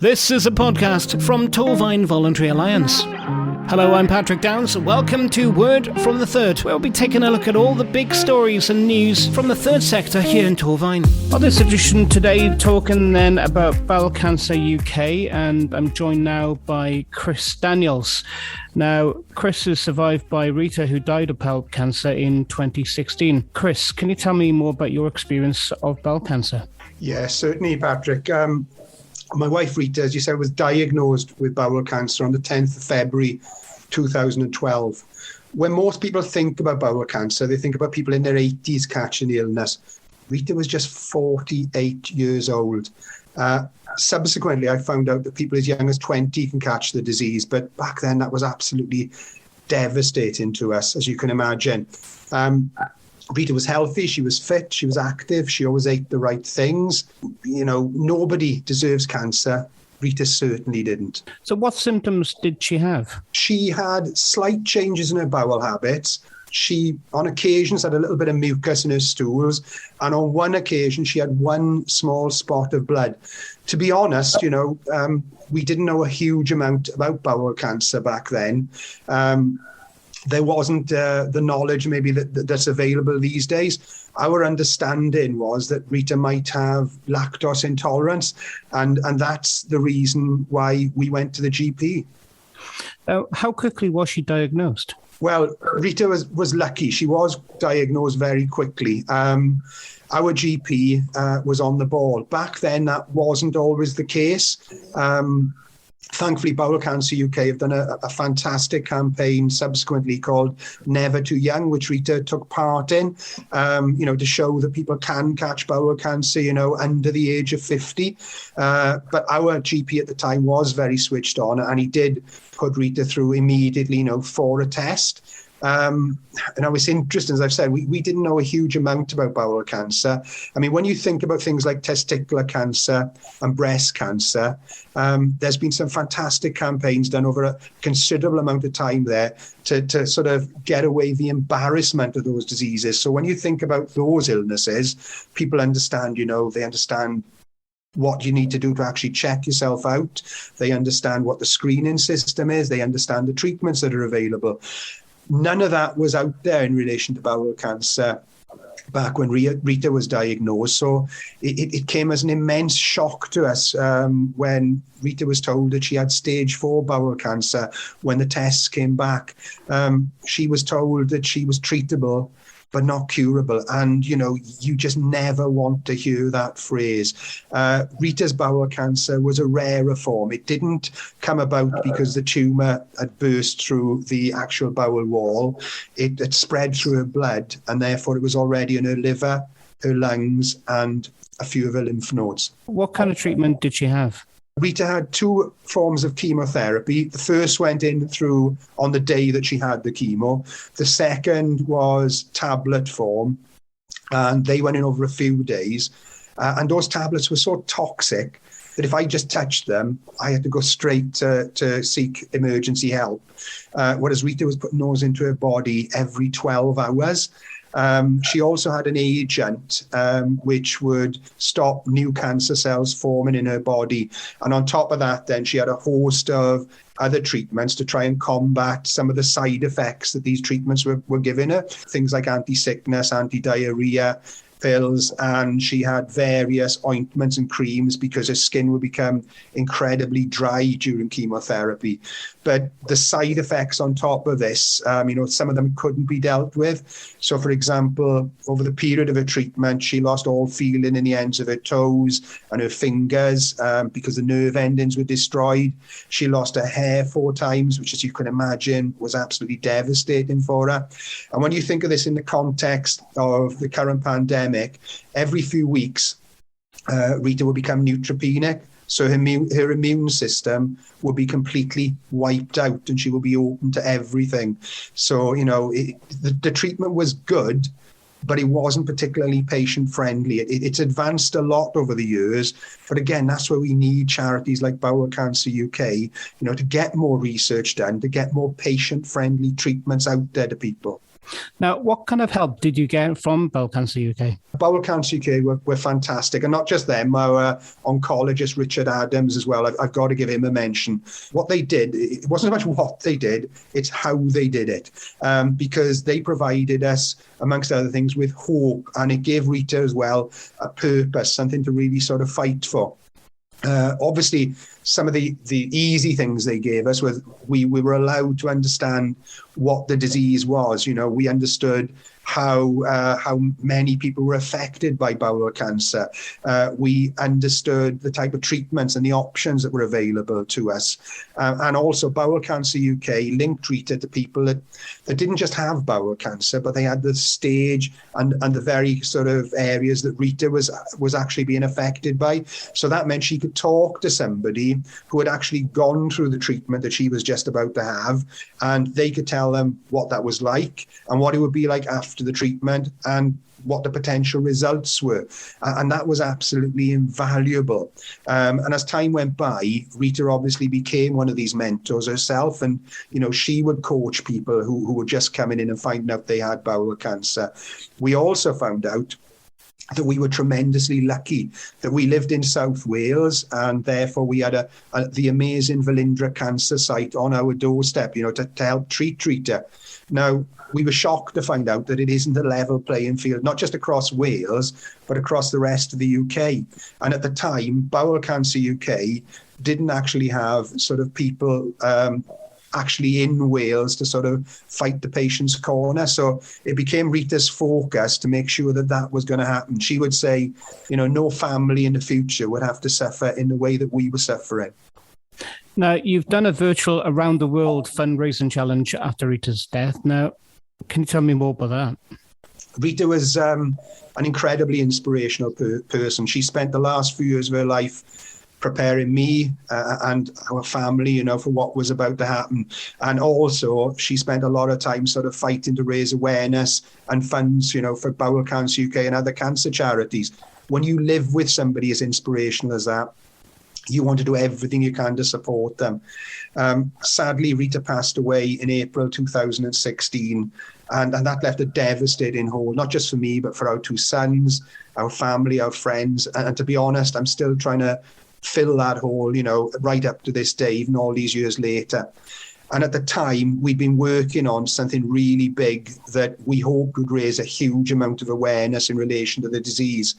This is a podcast from Torvine Voluntary Alliance. Hello, I'm Patrick Downs. Welcome to Word from the Third, where we'll be taking a look at all the big stories and news from the third sector here in Torvine. On this edition today, talking then about Bowel Cancer UK, and I'm joined now by Chris Daniels. Now, Chris is survived by Rita, who died of bowel cancer in 2016. Chris, can you tell me more about your experience of bowel cancer? Yes, certainly, Patrick. My wife, Rita, as you said, was diagnosed with bowel cancer on the 10th of February 2012. When most people think about bowel cancer, they think about people in their 80s catching the illness. Rita was just 48 years old. Subsequently, I found out that people as young as 20 can catch the disease, but back then that was absolutely devastating to us, as you can imagine. Rita was healthy, she was fit, she was active, she always ate the right things. You know, nobody deserves cancer. Rita certainly didn't. So what symptoms did she have? She had slight changes in her bowel habits. She, on occasions, had a little bit of mucus in her stools. And on one occasion, she had one small spot of blood. To be honest, we didn't know a huge amount about bowel cancer back then. There wasn't the knowledge maybe that's available these days. Our understanding was that Rita might have lactose intolerance, and that's the reason why we went to the GP. How quickly was she diagnosed? Well, Rita was lucky. She was diagnosed very quickly. Our GP was on the ball. Back then, that wasn't always the case. Thankfully, Bowel Cancer UK have done a fantastic campaign subsequently called Never Too Young, which Rita took part in, to show that people can catch bowel cancer, under the age of 50. But our GP at the time was very switched on, and he did put Rita through immediately, for a test. And it's interesting, as I've said, we didn't know a huge amount about bowel cancer. I mean, when you think about things like testicular cancer and breast cancer, there's been some fantastic campaigns done over a considerable amount of time there to sort of get away the embarrassment of those diseases. So when you think about those illnesses, people understand, they understand what you need to do to actually check yourself out. They understand what the screening system is. They understand the treatments that are available. None of that was out there in relation to bowel cancer back when Rita was diagnosed. So it came as an immense shock to us when Rita was told that she had stage 4 bowel cancer. When the tests came back, she was told that she was treatable but not curable. And, you just never want to hear that phrase. Rita's bowel cancer was a rarer form. It didn't come about because the tumour had burst through the actual bowel wall. It had spread through her blood, and therefore it was already in her liver, her lungs, and a few of her lymph nodes. What kind of treatment did she have? Rita had 2 forms of chemotherapy. The first went in through on the day that she had the chemo. The second was tablet form, and they went in over a few days. And those tablets were so toxic that if I just touched them, I had to go straight to seek emergency help. Whereas Rita was putting those into her body every 12 hours. She also had an agent which would stop new cancer cells forming in her body. And on top of that, then she had a host of other treatments to try and combat some of the side effects that these treatments were giving her. Things like anti-sickness, anti-diarrhea pills, and she had various ointments and creams because her skin would become incredibly dry during chemotherapy. But the side effects on top of this, some of them couldn't be dealt with. So, for example, over the period of her treatment, she lost all feeling in the ends of her toes and her fingers because the nerve endings were destroyed. She lost her hair 4 times, which, as you can imagine, was absolutely devastating for her. And when you think of this in the context of the current pandemic, every few weeks, Rita will become neutropenic. So her immune system will be completely wiped out, and she will be open to everything. So, the treatment was good, but it wasn't particularly patient-friendly. It's advanced a lot over the years. But again, that's where we need charities like Bowel Cancer UK, to get more research done, to get more patient-friendly treatments out there to people. Now, what kind of help did you get from Bowel Cancer UK? Bowel Cancer UK were fantastic, and not just them, our oncologist Richard Adams as well. I've got to give him a mention. What they did, it wasn't so much what they did, it's how they did it, because they provided us, amongst other things, with hope, and it gave Rita as well a purpose, something to really sort of fight for. Obviously, some of the easy things they gave us was we were allowed to understand what the disease was. We understood how many people were affected by bowel cancer. We understood the type of treatments and the options that were available to us. And also Bowel Cancer UK linked Rita to people that didn't just have bowel cancer, but they had the stage and the very sort of areas that Rita was actually being affected by. So that meant she could talk to somebody who had actually gone through the treatment that she was just about to have, and they could tell them what that was like and what it would be like after the treatment and what the potential results were. And that was absolutely invaluable. And as time went by, Rita obviously became one of these mentors herself. And, she would coach people who were just coming in and finding out they had bowel cancer. We also found out that we were tremendously lucky that we lived in South Wales, and therefore we had the amazing Velindre cancer site on our doorstep, to help treat Rita. Now, we were shocked to find out that it isn't a level playing field, not just across Wales, but across the rest of the UK. And at the time, Bowel Cancer UK didn't actually have sort of people actually in Wales to sort of fight the patient's corner. So it became Rita's focus to make sure that was going to happen. She would say, no family in the future would have to suffer in the way that we were suffering. Now, you've done a virtual around the world fundraising challenge after Rita's death. Now, can you tell me more about that? Rita was an incredibly inspirational person. She spent the last few years of her life preparing me and our family, for what was about to happen. And also, she spent a lot of time sort of fighting to raise awareness and funds, for Bowel Cancer UK and other cancer charities. When you live with somebody as inspirational as that, you want to do everything you can to support them. Sadly, Rita passed away in April 2016, and that left a devastating hole, not just for me, but for our two sons, our family, our friends. And to be honest, I'm still trying to fill that hole, right up to this day, even all these years later. And at the time, we'd been working on something really big that we hoped would raise a huge amount of awareness in relation to the disease.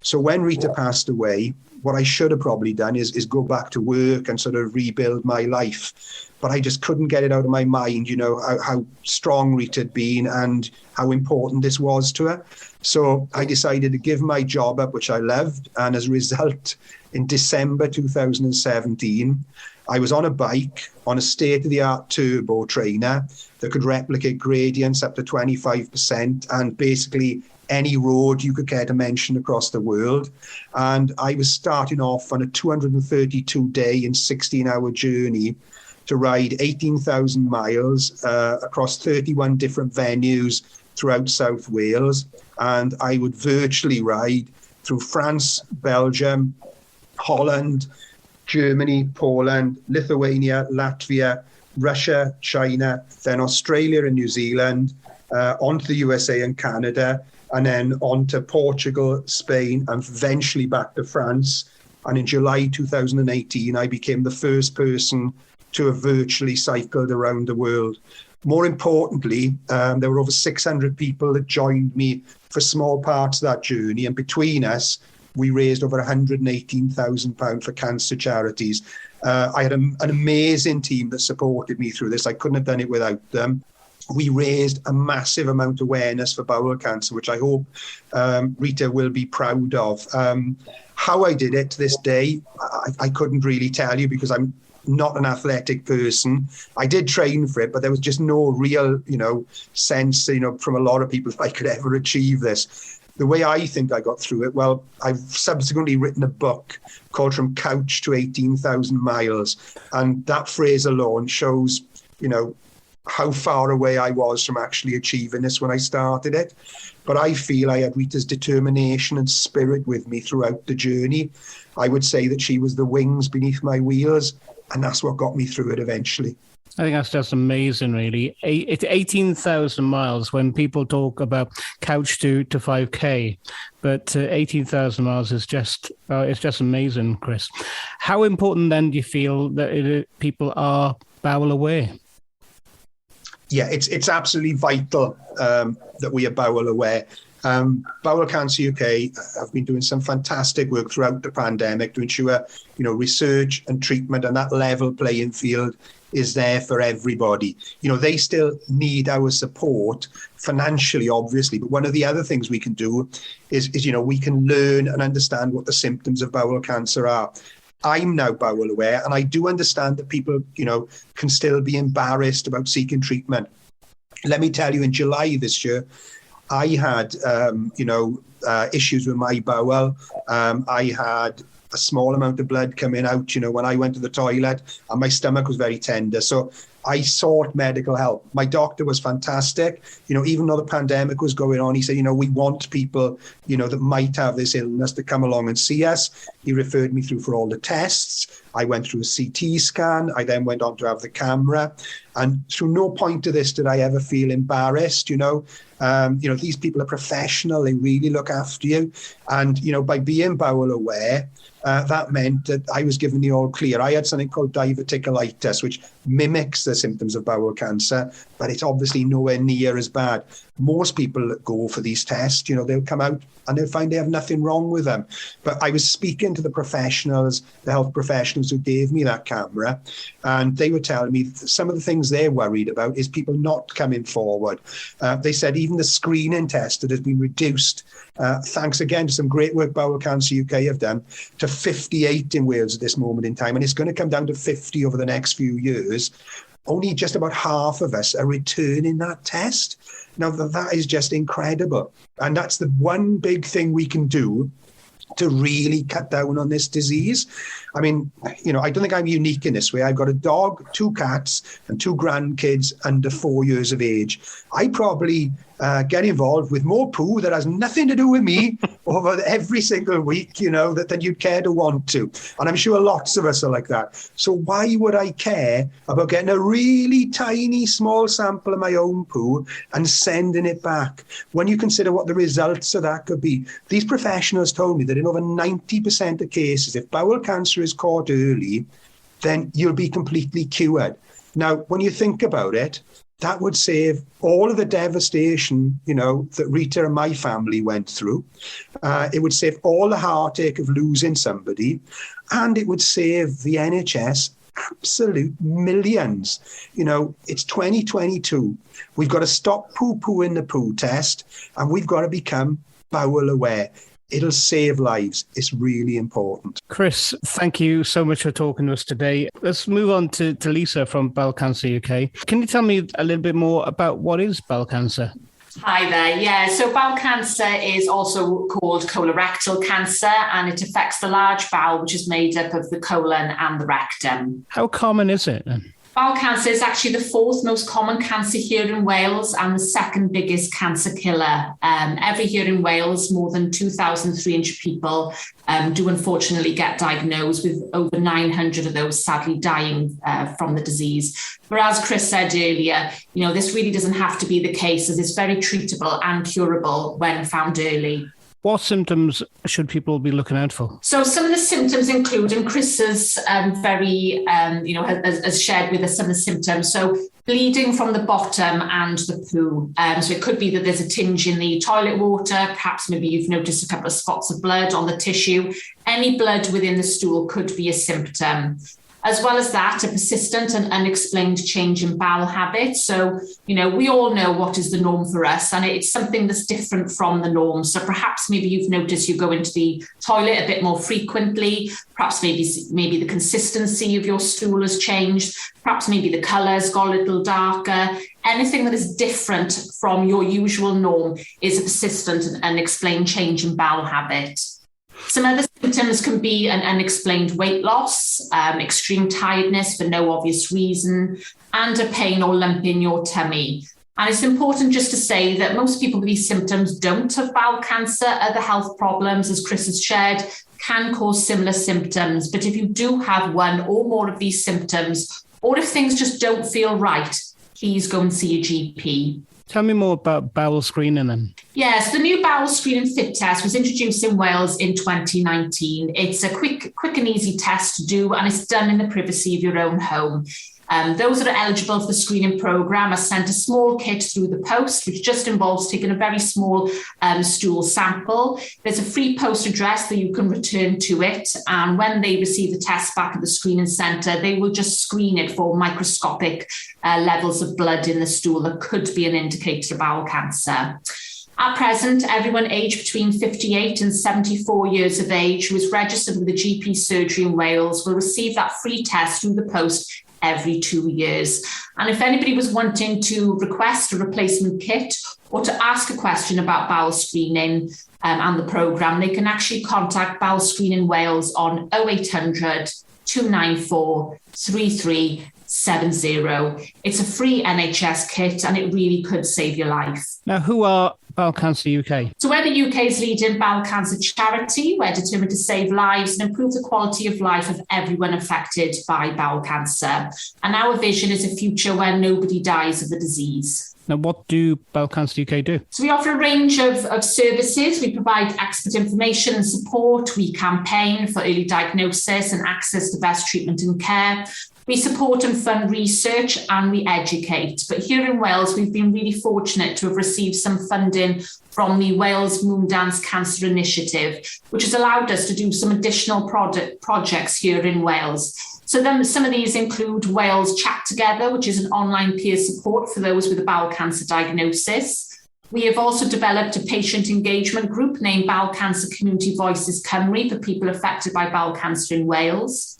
So when Rita passed away, what I should have probably done is go back to work and sort of rebuild my life. But I just couldn't get it out of my mind, how strong Rita had been and how important this was to her. So I decided to give my job up, which I loved. And as a result, in December 2017, I was on a bike on a state-of-the-art turbo trainer that could replicate gradients up to 25% and basically any road you could care to mention across the world. And I was starting off on a 232-day and 16-hour journey to ride 18,000 miles across 31 different venues throughout South Wales. And I would virtually ride through France, Belgium, Holland, Germany, Poland, Lithuania, Latvia, Russia, China, then Australia and New Zealand, onto the USA and Canada, and then on to Portugal, Spain, and eventually back to France. And in July 2018, I became the first person to have virtually cycled around the world. More importantly, there were over 600 people that joined me for small parts of that journey. And between us, we raised over £118,000 for cancer charities. I had an amazing team that supported me through this. I couldn't have done it without them. We raised a massive amount of awareness for bowel cancer, which I hope Rita will be proud of. How I did it to this day, I couldn't really tell you because I'm not an athletic person. I did train for it, but there was just no real, sense, from a lot of people if I could ever achieve this. The way I think I got through it, well, I've subsequently written a book called From Couch to 18,000 Miles. And that phrase alone shows, how far away I was from actually achieving this when I started it. But I feel I had Rita's determination and spirit with me throughout the journey. I would say that she was the wings beneath my wheels, and that's what got me through it eventually. I think that's just amazing, really. It's 18,000 miles when people talk about couch to 5K, but 18,000 miles is just it's just amazing, Chris. How important then do you feel that people are bowel aware? Yeah, it's absolutely vital that we are bowel aware. Bowel Cancer UK have been doing some fantastic work throughout the pandemic to ensure, research and treatment and that level playing field is there for everybody. They still need our support financially, obviously, but one of the other things we can do is we can learn and understand what the symptoms of bowel cancer are. I'm now bowel aware, and I do understand that people, can still be embarrassed about seeking treatment. Let me tell you, in July this year, I had, issues with my bowel. I had a small amount of blood coming out, when I went to the toilet, and my stomach was very tender. So I sought medical help. My doctor was fantastic. Even though the pandemic was going on, he said, we want people, that might have this illness to come along and see us. He referred me through for all the tests. I went through a CT scan. I then went on to have the camera. And through no point of this did I ever feel embarrassed, these people are professional. They really look after you. And, by being bowel aware, that meant that I was given the all clear. I had something called diverticulitis, which mimics the symptoms of bowel cancer, but it's obviously nowhere near as bad. Most people that go for these tests, they'll come out and they'll find they have nothing wrong with them. But I was speaking to the professionals, the health professionals who gave me that camera, and they were telling me some of the things they're worried about is people not coming forward. They said even the screening test that has been reduced, thanks again to some great work Bowel Cancer UK have done, to 58 in Wales at this moment in time, and it's going to come down to 50 over the next few years. Only just about half of us are returning that test. Now, that is just incredible. And that's the one big thing we can do to really cut down on this disease. I mean, I don't think I'm unique in this way. I've got a dog, 2 cats, and 2 grandkids under 4 years of age. I probably get involved with more poo that has nothing to do with me over every single week, than you'd care to want to. And I'm sure lots of us are like that. So why would I care about getting a really tiny, small sample of my own poo and sending it back? When you consider what the results of that could be. These professionals told me that in over 90% of cases, if bowel cancer is caught early, then you'll be completely cured. Now, when you think about it, that would save all of the devastation, that Rita and my family went through. It would save all the heartache of losing somebody, and it would save the NHS absolute millions. It's 2022. We've got to stop poo-pooing the poo test, and we've got to become bowel aware. It'll save lives. It's really important. Chris, thank you so much for talking to us today. Let's move on to Lisa from Bowel Cancer UK. Can you tell me a little bit more about what is bowel cancer? Hi there. Yeah, so bowel cancer is also called colorectal cancer, and it affects the large bowel, which is made up of the colon and the rectum. How common is it then? Bowel cancer is actually the 4th most common cancer here in Wales and the 2nd biggest cancer killer. Every year in Wales, more than 2,300 people do unfortunately get diagnosed, with over 900 of those sadly dying from the disease. But as Chris said earlier, this really doesn't have to be the case, as it's very treatable and curable when found early. What symptoms should people be looking out for? So some of the symptoms include, and Chris has has shared with us some of the symptoms. So bleeding from the bottom and the poo. So it could be that there's a tinge in the toilet water. Perhaps maybe you've noticed a couple of spots of blood on the tissue. Any blood within the stool could be a symptom. As well as that, a persistent and unexplained change in bowel habits. So, we all know what is the norm for us, and it's something that's different from the norm. So perhaps maybe you've noticed you go into the toilet a bit more frequently. Perhaps maybe the consistency of your stool has changed. Perhaps maybe the colour's got a little darker. Anything that is different from your usual norm is a persistent and unexplained change in bowel habit. Some other symptoms can be an unexplained weight loss, extreme tiredness for no obvious reason, and a pain or lump in your tummy. And it's important just to say that most people with these symptoms don't have bowel cancer. Other health problems, as Chris has shared, can cause similar symptoms. But if you do have one or more of these symptoms, or if things just don't feel right, please go and see a GP. Tell me more about bowel screening then. Yes, the new bowel screening fit test was introduced in Wales in 2019. It's a quick and easy test to do, and it's done in the privacy of your own home. Those that are eligible for the screening programme are sent a small kit through the post, which just involves taking a very small stool sample. There's a free post address that you can return to it. And when they receive the test back at the screening centre, they will just screen it for microscopic levels of blood in the stool that could be an indicator of bowel cancer. At present, everyone aged between 58 and 74 years of age who is registered with a GP surgery in Wales will receive that free test through the post every 2 years. And if anybody was wanting to request a replacement kit or to ask a question about bowel screening and the programme, they can actually contact Bowel Screening Wales on 0800 294 3370. It's a free NHS kit and it really could save your life. Now, who are Bowel Cancer UK? So we're the UK's leading bowel cancer charity. We're determined to save lives and improve the quality of life of everyone affected by bowel cancer. And our vision is a future where nobody dies of the disease. Now, what do Bowel Cancer UK do? So we offer a range of services. We provide expert information and support. We campaign for early diagnosis and access to best treatment and care. We support and fund research and we educate. But here in Wales, we've been really fortunate to have received some funding from the Wales Moondance Cancer Initiative, which has allowed us to do some additional projects here in Wales. So then some of these include Wales Chat Together, which is an online peer support for those with a bowel cancer diagnosis. We have also developed a patient engagement group named Bowel Cancer Community Voices Cymru for people affected by bowel cancer in Wales.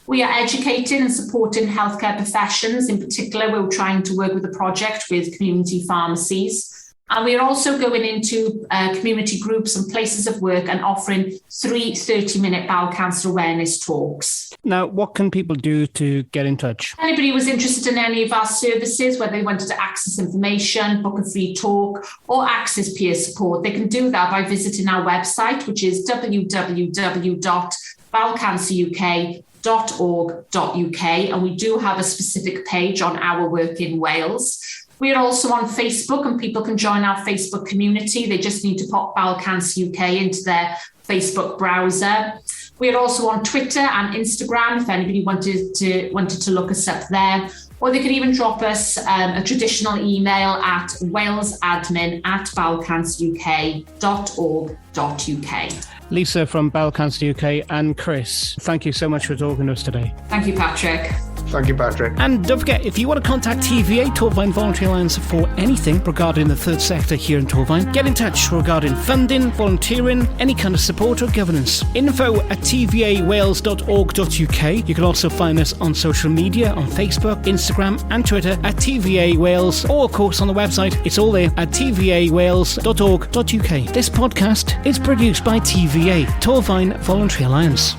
We are educating and supporting healthcare professions. In particular, we're trying to work with a project with community pharmacies. And we are also going into community groups and places of work and offering 3 30-minute bowel cancer awareness talks. Now, what can people do to get in touch? Anybody who was interested in any of our services, whether they wanted to access information, book a free talk, or access peer support, they can do that by visiting our website, which is www.bowelcanceruk.org.uk, and we do have a specific page on our work in Wales. We are also on Facebook and people can join our Facebook community. They just need to pop Bowel Cancer UK into their Facebook browser. We are also on Twitter and Instagram if anybody wanted to look us up there. Or they could even drop us a traditional email at walesadmin@bowelcanceruk.org.uk. Lisa from Bowel Cancer UK and Chris, thank you so much for talking to us today. Thank you, Patrick. Thank you, Patrick. And don't forget, if you want to contact TVA, Torvine Voluntary Alliance, for anything regarding the third sector here in Torvine, get in touch regarding funding, volunteering, any kind of support or governance. info@tvawales.org.uk. You can also find us on social media, on Facebook, Instagram and Twitter at TVA Wales, or of course on the website. It's all there at tvawales.org.uk. This podcast is produced by TVA, Torvine Voluntary Alliance.